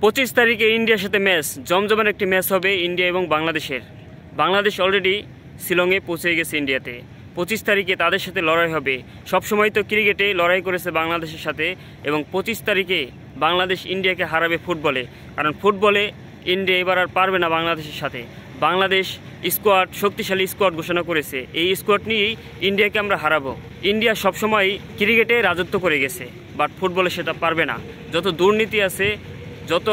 25 তারিখে ইন্ডিয়ার সাথে ম্যাচ, জমজমার একটি ম্যাচ হবে ইন্ডিয়া এবং বাংলাদেশের। বাংলাদেশ অলরেডি শিলংয়ে পৌঁছে গেছে ইন্ডিয়াতে। 25 তারিখে তাদের সাথে লড়াই হবে। সবসময় তো ক্রিকেটে লড়াই করেছে বাংলাদেশের সাথে, এবং 25 তারিখে বাংলাদেশ ইন্ডিয়াকে হারাবে ফুটবলে। কারণ ফুটবলে ইন্ডিয়া এবার আর পারবে না বাংলাদেশের সাথে। বাংলাদেশ স্কোয়াড, শক্তিশালী স্কোয়াড ঘোষণা করেছে। এই স্কোয়াড নিয়েই ইন্ডিয়াকে আমরা হারাবো। ইন্ডিয়া সবসময় ক্রিকেটে রাজত্ব করে গেছে, বাট ফুটবলে সেটা পারবে না। যত দুর্নীতি আছে, যত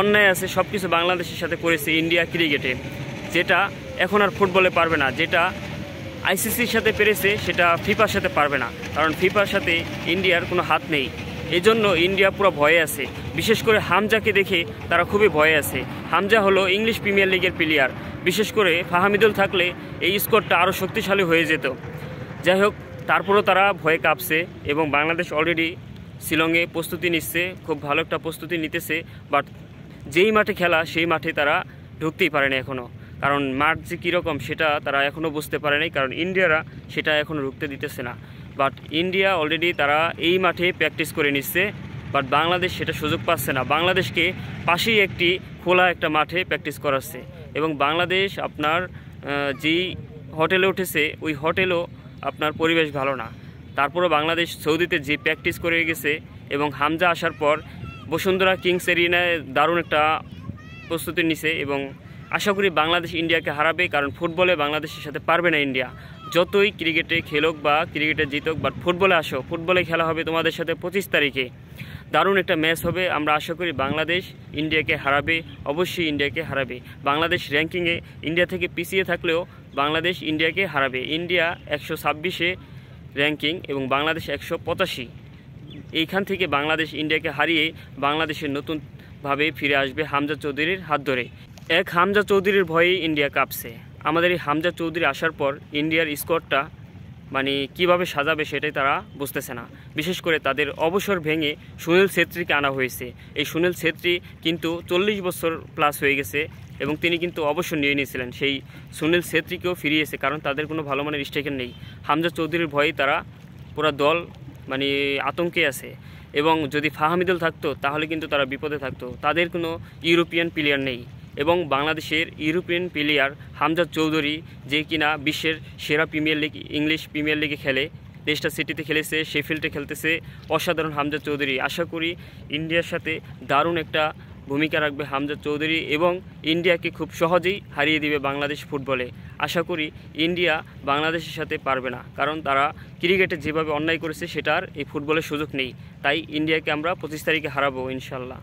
অন্যায় আছে, সব কিছু বাংলাদেশের সাথে করেছে ইন্ডিয়া ক্রিকেটে, যেটা এখন আর ফুটবলে পারবে না। যেটা আইসিসির সাথে পেরেছে সেটা ফিফার সাথে পারবে না, কারণ ফিফার সাথে ইন্ডিয়ার কোনো হাত নেই। এই জন্য ইন্ডিয়া পুরো ভয়ে আছে। বিশেষ করে হামজাকে দেখে তারা খুবই ভয়ে আছে। হামজা হলো ইংলিশ প্রিমিয়ার লিগের প্লেয়ার। বিশেষ করে ফাহামিদুল থাকলে এই স্কোরটা আরও শক্তিশালী হয়ে যেত। যাই হোক, তারপরও তারা ভয়ে কাঁপছে, এবং বাংলাদেশ অলরেডি শিলংয়ে প্রস্তুতি নিচ্ছে, খুব ভালো একটা প্রস্তুতি নিতেছে। বাট যেই মাঠে খেলা সেই মাঠে তারা ঢুকতেই পারেনি এখনও, কারণ মাঠ যে কীরকম সেটা তারা এখনও বুঝতে পারে নাই, কারণ ইন্ডিয়ারা সেটা এখনও ঢুকতে দিতেছে না। বাট ইন্ডিয়া অলরেডি তারা এই মাঠে প্র্যাকটিস করে নিচ্ছে, বাট বাংলাদেশ সেটা সুযোগ পাচ্ছে না। বাংলাদেশকে পাশেই একটি খোলা একটা মাঠে প্র্যাকটিস করাচ্ছে, এবং বাংলাদেশ আপনার যেই হোটেলে উঠেছে ওই হোটেলও আপনার পরিবেশ ভালো না। তারপরও বাংলাদেশ সৌদিতে যে প্র্যাকটিস করে গেছে, এবং হামজা আসার পর বসুন্ধরা কিংস এরিনায় দারুণ একটা প্রস্তুতি নিছে, এবং আশা করি বাংলাদেশ ইন্ডিয়াকে হারাবে। কারণ ফুটবলে বাংলাদেশের সাথে পারবে না ইন্ডিয়া। যতই ক্রিকেটে খেলুক বা ক্রিকেটে জিতুক, বাট ফুটবলে আসো, ফুটবলে খেলা হবে তোমাদের সাথে 25 তারিখে। দারুণ একটা ম্যাচ হবে। আমরা আশা করি বাংলাদেশ ইন্ডিয়াকে হারাবে, অবশ্যই ইন্ডিয়াকে হারাবে। বাংলাদেশ র্যাঙ্কিংয়ে ইন্ডিয়া থেকে পিছিয়ে থাকলেও বাংলাদেশ ইন্ডিয়াকে হারাবে। ইন্ডিয়া 126-এ র্যাঙ্কিং এবং বাংলাদেশ 185। এইখান থেকে বাংলাদেশ ইন্ডিয়াকে হারিয়ে বাংলাদেশের নতুনভাবে ফিরে আসবে হামজা চৌধুরীর হাত ধরে। এক হামজা চৌধুরীর ভয়েই ইন্ডিয়া কাঁপছে। আমাদের এই হামজা চৌধুরী আসার পর ইন্ডিয়ার স্কোয়াডটা মানে কীভাবে সাজাবে সেটাই তারা বুঝতেছে না। বিশেষ করে তাদের অবসর ভেঙে সুনীল ছেত্রীকে আনা হয়েছে। এই সুনীল ছেত্রী কিন্তু 40 বছর প্লাস হয়ে গেছে, এবং তিনি কিন্তু অবসর নিয়ে নিয়েছিলেন। সেই সুনীল ছেত্রীকেও ফিরিয়েছে, কারণ তাদের কোনো ভালো মানের স্ট্রাইকার নেই। হামজা চৌধুরীর ভয়েই তারা পুরো দল মানে আতঙ্কে আছে, এবং যদি ফাহামিদুল থাকতো তাহলে কিন্তু তারা বিপদে থাকতো। তাদের কোনো ইউরোপিয়ান প্লেয়ার নেই, এবং বাংলাদেশের ইউরোপিয়ান প্লেয়ার হামজা চৌধুরী, যে কিনা বিশ্বের সেরা প্রিমিয়ার লিগ ইংলিশ প্রিমিয়ার লিগে খেলে, লেস্টার সিটিতে খেলেছে, শেফিল্ডে খেলতেছে, অসাধারণ হামজা চৌধুরী। আশা করি ইন্ডিয়ার সাথে দারুণ একটা ভূমিকা রাখবে হামজা চৌধুরী, এবং ইন্ডিয়াকে খুব সহজেই হারিয়ে দিবে বাংলাদেশ ফুটবলে। আশা করি ইন্ডিয়া বাংলাদেশের সাথে পারবে না, কারণ তারা ক্রিকেটে যেভাবে অন্যায় করেছে সেটার এই ফুটবলের সুযোগ নেই। তাই ইন্ডিয়াকে আমরা 25 তারিখে হারাবো ইনশাল্লাহ।